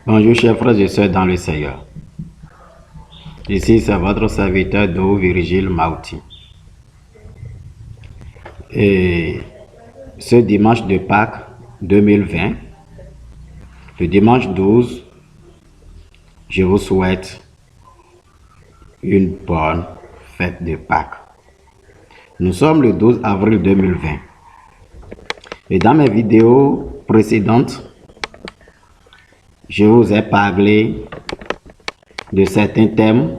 Bonjour chers frères et sœurs dans le Seigneur. Ici c'est votre serviteur Do Virgile Mauti. Et ce dimanche de Pâques 2020, le dimanche 12, je vous souhaite une bonne fête de Pâques. Nous sommes le 12 avril 2020. Et dans mes vidéos précédentes, je vous ai parlé de certains thèmes,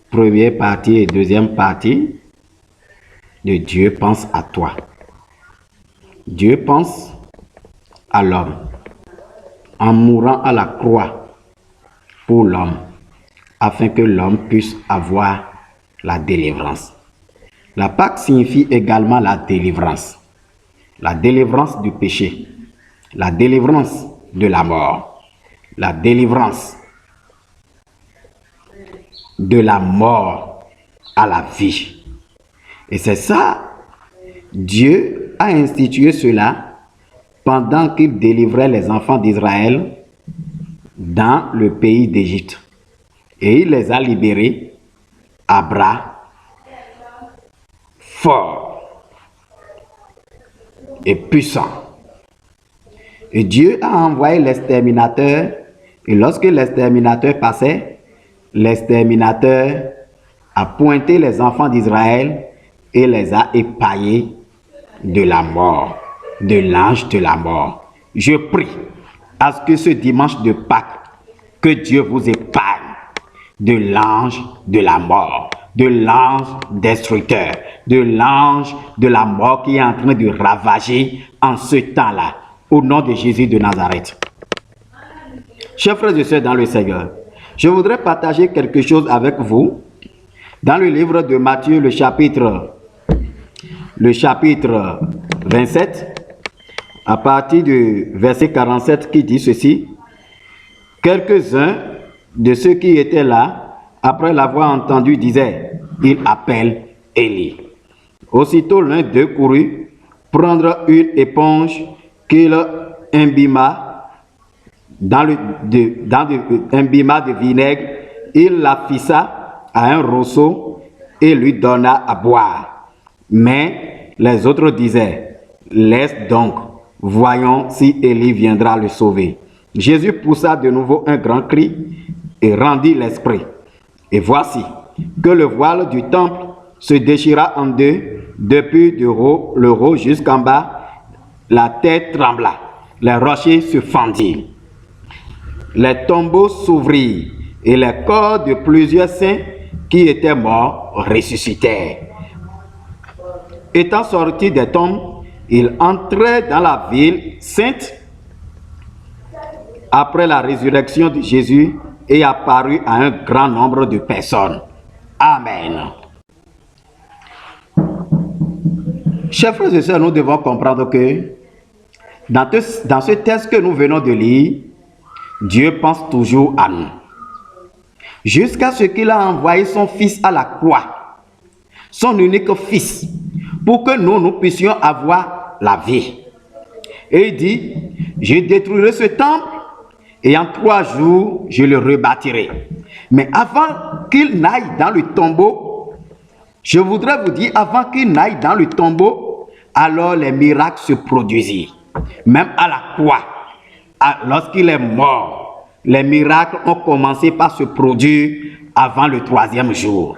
première partie et deuxième partie de Dieu pense à toi. Dieu pense à l'homme en mourant à la croix pour l'homme, afin que l'homme puisse avoir la délivrance. La Pâque signifie également la délivrance du péché, la délivrance de la mort, la délivrance de la mort à la vie. Et c'est ça, Dieu a institué cela pendant qu'il délivrait les enfants d'Israël dans le pays d'Égypte. Et il les a libérés à bras forts et puissants. Et Dieu a envoyé l'exterminateur, et lorsque l'exterminateur passait, l'exterminateur a pointé les enfants d'Israël et les a épargnés de la mort, de l'ange de la mort. Je prie à ce que ce dimanche de Pâques, que Dieu vous épargne de l'ange de la mort, de l'ange destructeur, de l'ange de la mort qui est en train de ravager en ce temps-là. Au nom de Jésus de Nazareth. Chers frères et sœurs dans le Seigneur, je voudrais partager quelque chose avec vous dans le livre de Matthieu, le chapitre 27, à partir du verset 47 qui dit ceci. Quelques-uns de ceux qui étaient là, après l'avoir entendu, disaient, il appelle Élie. Aussitôt l'un d'eux courut prendre une éponge qu'il imbima dans de vinaigre, il la fissa à un roseau et lui donna à boire. Mais les autres disaient, laisse donc, voyons si Élie viendra le sauver. Jésus poussa de nouveau un grand cri et rendit l'esprit. Et voici que le voile du temple se déchira en deux, depuis le haut jusqu'en bas. La terre trembla, les rochers se fendirent, les tombeaux s'ouvrirent et les corps de plusieurs saints qui étaient morts ressuscitèrent. Étant sortis des tombes, ils entraient dans la ville sainte après la résurrection de Jésus et apparut à un grand nombre de personnes. Amen. Chers frères et sœurs, nous devons comprendre que dans ce texte que nous venons de lire, Dieu pense toujours à nous. Jusqu'à ce qu'il a envoyé son Fils à la croix, son unique Fils, pour que nous puissions avoir la vie. Et il dit, je détruirai ce temple et en 3 jours, je le rebâtirai. Mais avant qu'il n'aille dans le tombeau, je voudrais vous dire, avant qu'il n'aille dans le tombeau, alors les miracles se produisirent. Même à la croix, lorsqu'il est mort, les miracles ont commencé par se produire avant le 3e jour.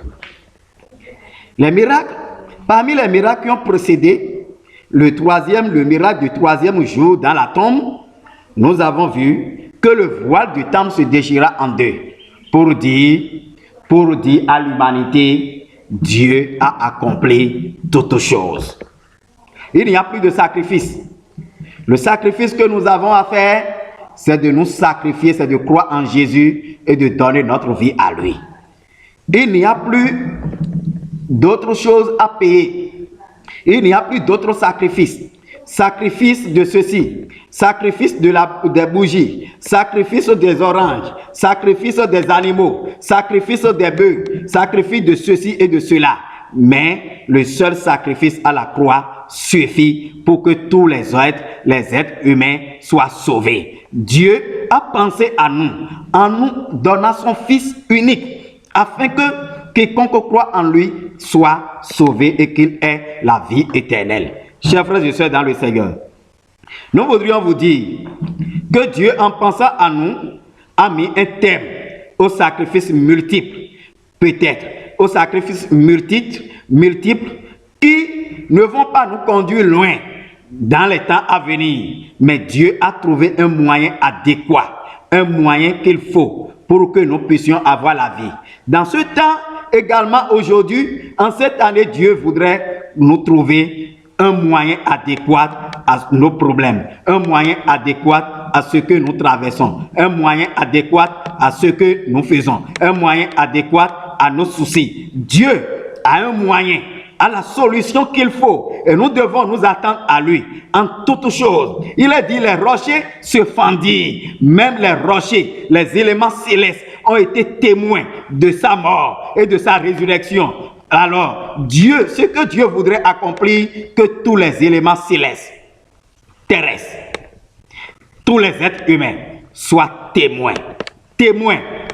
Les miracles, parmi les miracles qui ont précédé le miracle du 3e jour dans la tombe, nous avons vu que le voile du temple se déchira en deux pour dire à l'humanité, Dieu a accompli toutes choses. Il n'y a plus de sacrifice. Le sacrifice que nous avons à faire, c'est de nous sacrifier, c'est de croire en Jésus et de donner notre vie à lui. Il n'y a plus d'autres choses à payer. Il n'y a plus d'autres sacrifices. Sacrifice de ceci, sacrifice des bougies, sacrifice des oranges, sacrifice des animaux, sacrifice des bœufs, sacrifice de ceci et de cela. Mais le seul sacrifice à la croix, suffit pour que tous les êtres humains soient sauvés. Dieu a pensé à nous en nous donnant son Fils unique, afin que quiconque croit en lui soit sauvé et qu'il ait la vie éternelle. Chers frères et sœurs dans le Seigneur, nous voudrions vous dire que Dieu, en pensant à nous, a mis un terme aux sacrifices multiples, peut-être aux sacrifices multiples qui ne vont pas nous conduire loin dans les temps à venir. Mais Dieu a trouvé un moyen adéquat, un moyen qu'il faut pour que nous puissions avoir la vie. Dans ce temps, également aujourd'hui, en cette année, Dieu voudrait nous trouver un moyen adéquat à nos problèmes, un moyen adéquat à ce que nous traversons, un moyen adéquat à ce que nous faisons, un moyen adéquat à nos soucis. Dieu a un moyen, a la solution qu'il faut, et nous devons nous attendre à lui en toutes choses. Il a dit, les rochers se fendirent, même les rochers, les éléments célestes ont été témoins de sa mort et de sa résurrection. Alors, Dieu, ce que Dieu voudrait accomplir, que tous les éléments célestes, terrestres, tous les êtres humains soient témoins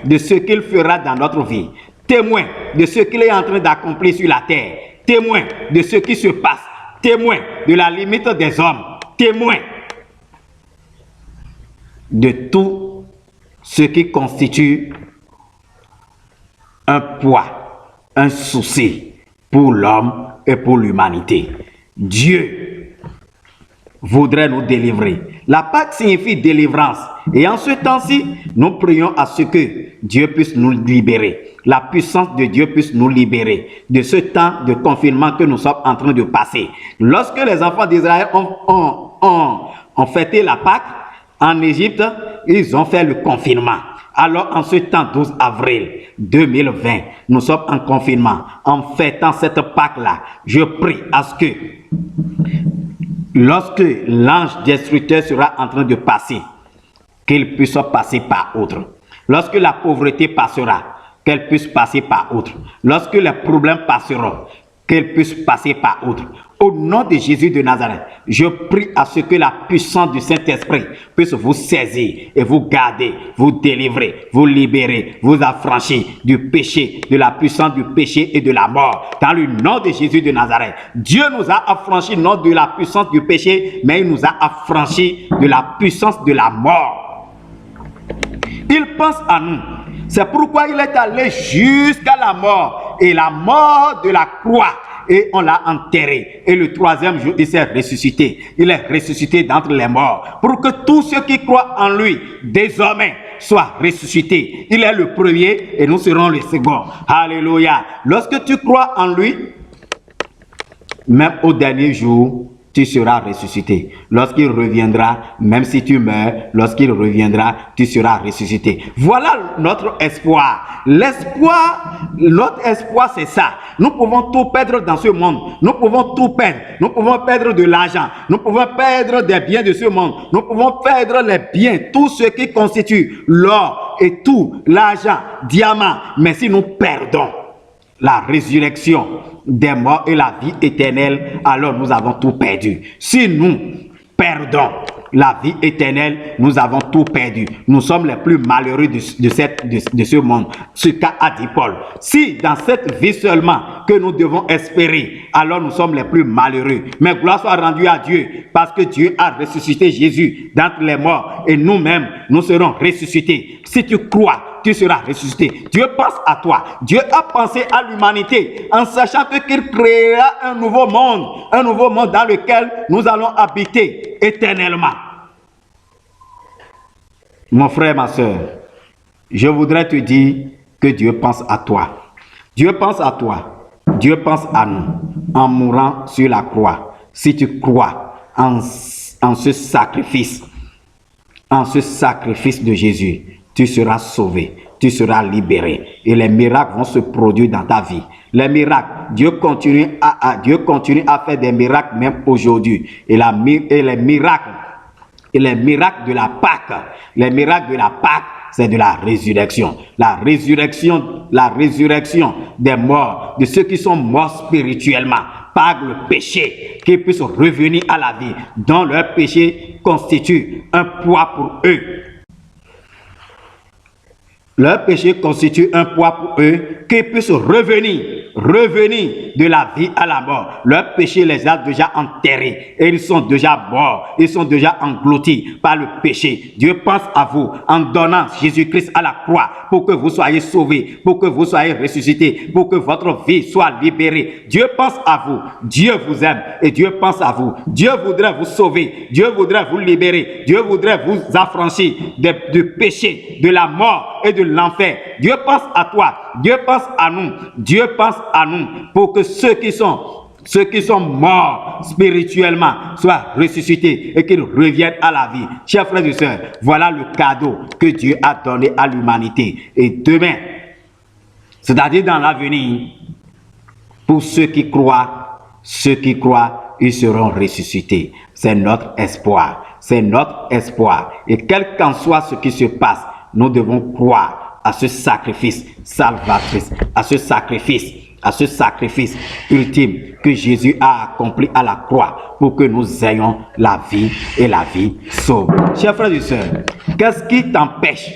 de ce qu'il fera dans notre vie, témoins de ce qu'il est en train d'accomplir sur la terre, témoins de ce qui se passe, témoins de la limite des hommes, témoins de tout ce qui constitue un poids, un souci pour l'homme et pour l'humanité. Dieu voudrait nous délivrer. La Pâque signifie délivrance. Et en ce temps-ci, nous prions à ce que Dieu puisse nous libérer. La puissance de Dieu puisse nous libérer de ce temps de confinement que nous sommes en train de passer. Lorsque les enfants d'Israël ont fêté la Pâque en Égypte, ils ont fait le confinement. Alors, en ce temps 12 avril 2020, nous sommes en confinement. En fêtant cette Pâque-là, je prie à ce que, lorsque l'ange destructeur sera en train de passer, qu'il puisse passer par autre. Lorsque la pauvreté passera, qu'elle puisse passer par autre. Lorsque les problèmes passeront, qu'elle puisse passer par autre. Au nom de Jésus de Nazareth, je prie à ce que la puissance du Saint-Esprit puisse vous saisir et vous garder, vous délivrer, vous libérer, vous affranchir du péché, de la puissance du péché et de la mort. Dans le nom de Jésus de Nazareth, Dieu nous a affranchis non de la puissance du péché, mais il nous a affranchis de la puissance de la mort. Il pense à nous. C'est pourquoi il est allé jusqu'à la mort et la mort de la croix. Et on l'a enterré. Et le troisième jour, il s'est ressuscité. Il est ressuscité d'entre les morts. Pour que tous ceux qui croient en lui, désormais, soient ressuscités. Il est le premier et nous serons les seconds. Alléluia. Lorsque tu crois en lui, même au dernier jour, tu seras ressuscité. Lorsqu'il reviendra, même si tu meurs, lorsqu'il reviendra, tu seras ressuscité. Voilà notre espoir. Notre espoir, c'est ça. Nous pouvons tout perdre dans ce monde. Nous pouvons tout perdre. Nous pouvons perdre de l'argent. Nous pouvons perdre des biens de ce monde. Nous pouvons perdre les biens, tout ce qui constitue l'or et tout, l'argent, diamant. Mais si nous perdons la résurrection des morts et la vie éternelle, alors nous avons tout perdu. Si nous perdons la vie éternelle, nous avons tout perdu. Nous sommes les plus malheureux de ce monde. Ce qu'a dit Paul. Si dans cette vie seulement que nous devons espérer, alors nous sommes les plus malheureux. Mais gloire soit rendue à Dieu, parce que Dieu a ressuscité Jésus d'entre les morts et nous-mêmes, nous serons ressuscités. Si tu crois, tu seras ressuscité. Dieu pense à toi. Dieu a pensé à l'humanité en sachant qu'il créera un nouveau monde dans lequel nous allons habiter éternellement. Mon frère, ma soeur, je voudrais te dire que Dieu pense à toi. Dieu pense à toi. Dieu pense à nous en mourant sur la croix. Si tu crois en ce sacrifice de Jésus, tu seras sauvé, tu seras libéré et les miracles vont se produire dans ta vie. Les miracles, Dieu continue à faire des miracles même aujourd'hui. Et les miracles de la Pâque, c'est de la résurrection. La résurrection des morts, de ceux qui sont morts spirituellement. par le péché, qu'ils puissent revenir à la vie, dont leur péché constitue un poids pour eux. Leur péché constitue un poids pour eux, qu'ils puissent revenir de la vie à la mort. Leur péché les a déjà enterrés et ils sont déjà morts, ils sont déjà engloutis par le péché. Dieu pense à vous en donnant Jésus-Christ à la croix pour que vous soyez sauvés, pour que vous soyez ressuscités, pour que votre vie soit libérée. Dieu pense à vous, Dieu vous aime et Dieu pense à vous. Dieu voudrait vous sauver, Dieu voudrait vous libérer, Dieu voudrait vous affranchir du péché, de la mort et de l'enfer. Dieu pense à toi, Dieu pense à nous, Dieu pense à nous pour que ceux qui sont morts spirituellement soient ressuscités et qu'ils reviennent à la vie. Chers frères et sœurs, voilà le cadeau que Dieu a donné à l'humanité. Et demain, c'est-à-dire dans l'avenir, pour ceux qui croient, ils seront ressuscités. C'est notre espoir, c'est notre espoir. Et quel qu'en soit ce qui se passe, nous devons croire à ce sacrifice salvatrice, à ce sacrifice ultime que Jésus a accompli à la croix pour que nous ayons la vie et la vie sauve. Chers frères et sœurs, qu'est-ce qui t'empêche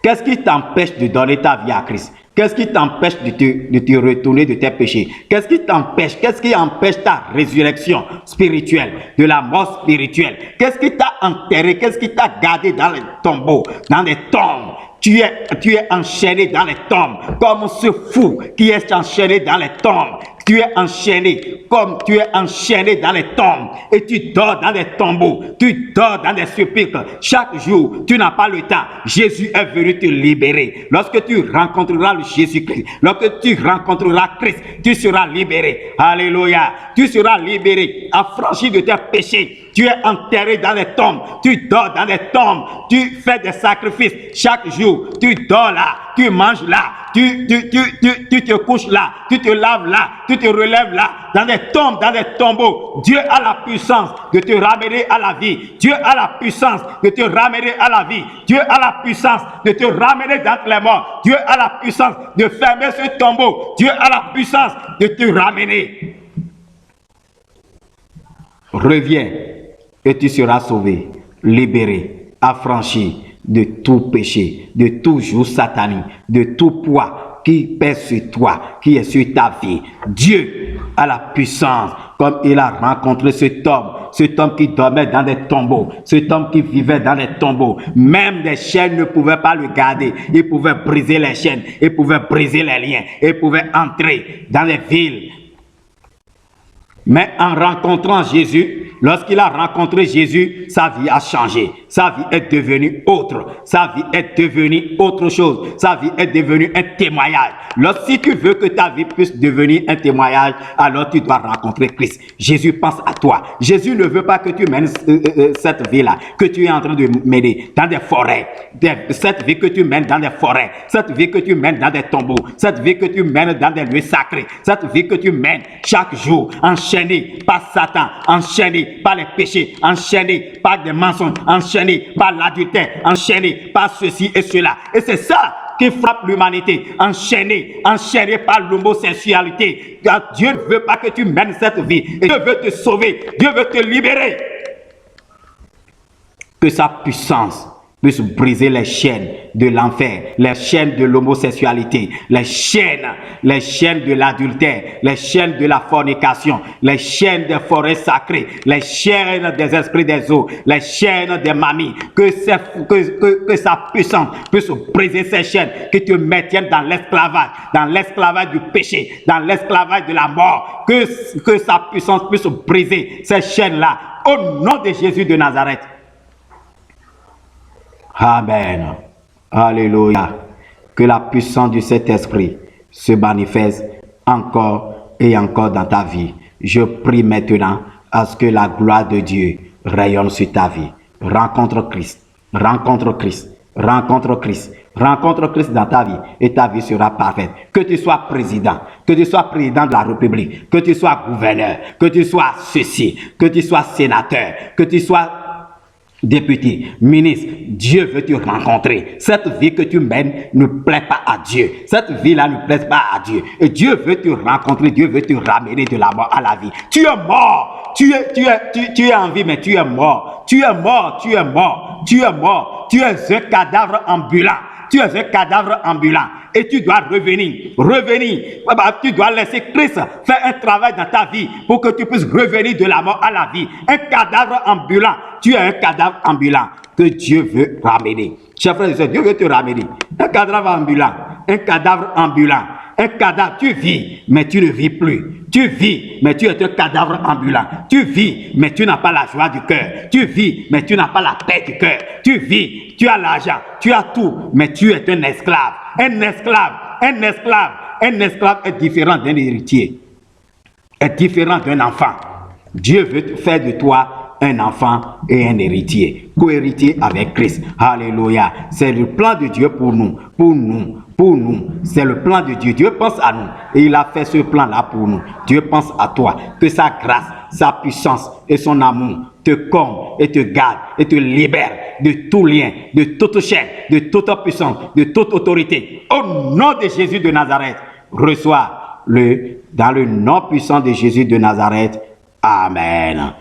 de donner ta vie à Christ? Qu'est-ce qui t'empêche de te retourner de tes péchés? Qu'est-ce qui empêche ta résurrection spirituelle, de la mort spirituelle? Qu'est-ce qui t'a enterré? Qu'est-ce qui t'a gardé dans les tombeaux, dans les tombes? Tu es enchaîné dans les tombes, comme ce fou qui est enchaîné dans les tombes. Tu es enchaîné comme tu es enchaîné dans les tombes et tu dors dans les tombeaux, tu dors dans des sépulcres. Chaque jour, tu n'as pas le temps. Jésus est venu te libérer. Lorsque tu rencontreras le Jésus-Christ, lorsque tu rencontreras Christ, tu seras libéré. Alléluia. Tu seras libéré, affranchi de tes péchés. Tu es enterré dans les tombes, tu dors dans les tombes, tu fais des sacrifices chaque jour, tu dors là, tu manges là, tu te couches là, tu te laves là, tu te relèves là, dans des tombes, dans des tombeaux. Dieu a la puissance de te ramener à la vie. Dieu a la puissance de te ramener à la vie. Dieu a la puissance de te ramener d'entre les morts. Dieu a la puissance de fermer ce tombeau. Dieu a la puissance de te ramener. Reviens et tu seras sauvé, libéré, affranchi de tout péché, de tout joug satanique, de tout poids qui pèse sur toi, qui est sur ta vie. Dieu a la puissance, comme il a rencontré cet homme qui dormait dans des tombeaux, cet homme qui vivait dans des tombeaux. Même des chaînes ne pouvaient pas le garder. Il pouvait briser les chaînes, il pouvait briser les liens, il pouvait entrer dans les villes. Mais en rencontrant Jésus, lorsqu'il a rencontré Jésus, sa vie a changé. Sa vie est devenue autre. Sa vie est devenue autre chose. Sa vie est devenue un témoignage. Si tu veux que ta vie puisse devenir un témoignage, alors tu dois rencontrer Christ. Jésus pense à toi. Jésus ne veut pas que tu mènes cette vie-là, que tu es en train de mener dans des forêts. Cette vie que tu mènes dans des forêts. Cette vie que tu mènes dans des tombeaux. Cette vie que tu mènes dans des lieux sacrés. Cette vie que tu mènes chaque jour, enchaîné par Satan, enchaîné par les péchés, enchaîné par des mensonges, enchaîné par l'adultère, enchaîné par ceci et cela. Et c'est ça qui frappe l'humanité, enchaîné par l'homosexualité. Dieu ne veut pas que tu mènes cette vie. Et Dieu veut te sauver, Dieu veut te libérer. Que sa puissance puisse briser les chaînes de l'enfer, les chaînes de l'homosexualité, les chaînes de l'adultère, les chaînes de la fornication, les chaînes des forêts sacrées, les chaînes des esprits des eaux, les chaînes des mamies. Que sa puissance puisse briser ces chaînes qui te maintiennent dans l'esclavage du péché, dans l'esclavage de la mort. Que sa puissance puisse briser ces chaînes-là au nom de Jésus de Nazareth. Amen. Alléluia. Que la puissance du Saint-Esprit se manifeste encore et encore dans ta vie. Je prie maintenant à ce que la gloire de Dieu rayonne sur ta vie. Rencontre Christ. Rencontre Christ. Rencontre Christ. Rencontre Christ dans ta vie et ta vie sera parfaite. Que tu sois président, que tu sois président de la République, que tu sois gouverneur, que tu sois ceci, que tu sois sénateur, que tu sois député, ministre, Dieu veut te rencontrer. Cette vie que tu mènes ne plaît pas à Dieu. Cette vie-là ne plaît pas à Dieu. Et Dieu veut te rencontrer, Dieu veut te ramener de la mort à la vie. Tu es mort. Tu es en vie, mais tu es mort. Tu es mort, tu es mort, tu es mort. Tu es un cadavre ambulant. Tu es un cadavre ambulant et tu dois revenir. Tu dois laisser Christ faire un travail dans ta vie pour que tu puisses revenir de la mort à la vie. Un cadavre ambulant. Tu es un cadavre ambulant que Dieu veut ramener. Chers frères et sœurs, Dieu veut te ramener. Un cadavre ambulant. Un cadavre ambulant. Un cadavre, tu vis, mais tu ne vis plus. Tu vis, mais tu es un cadavre ambulant. Tu vis, mais tu n'as pas la joie du cœur. Tu vis, mais tu n'as pas la paix du cœur. Tu vis, tu as l'argent, tu as tout, mais tu es un esclave. Un esclave est différent d'un héritier. Est différent d'un enfant. Dieu veut faire de toi un enfant et un héritier, co-héritier avec Christ. Alléluia. C'est le plan de Dieu pour nous. C'est le plan de Dieu. Dieu pense à nous et il a fait ce plan-là pour nous. Dieu pense à toi. Que sa grâce, sa puissance et son amour te comble et te garde et te libère de tout lien, de toute chaîne, de toute puissance, de toute autorité. Au nom de Jésus de Nazareth, reçois-le dans le nom puissant de Jésus de Nazareth. Amen.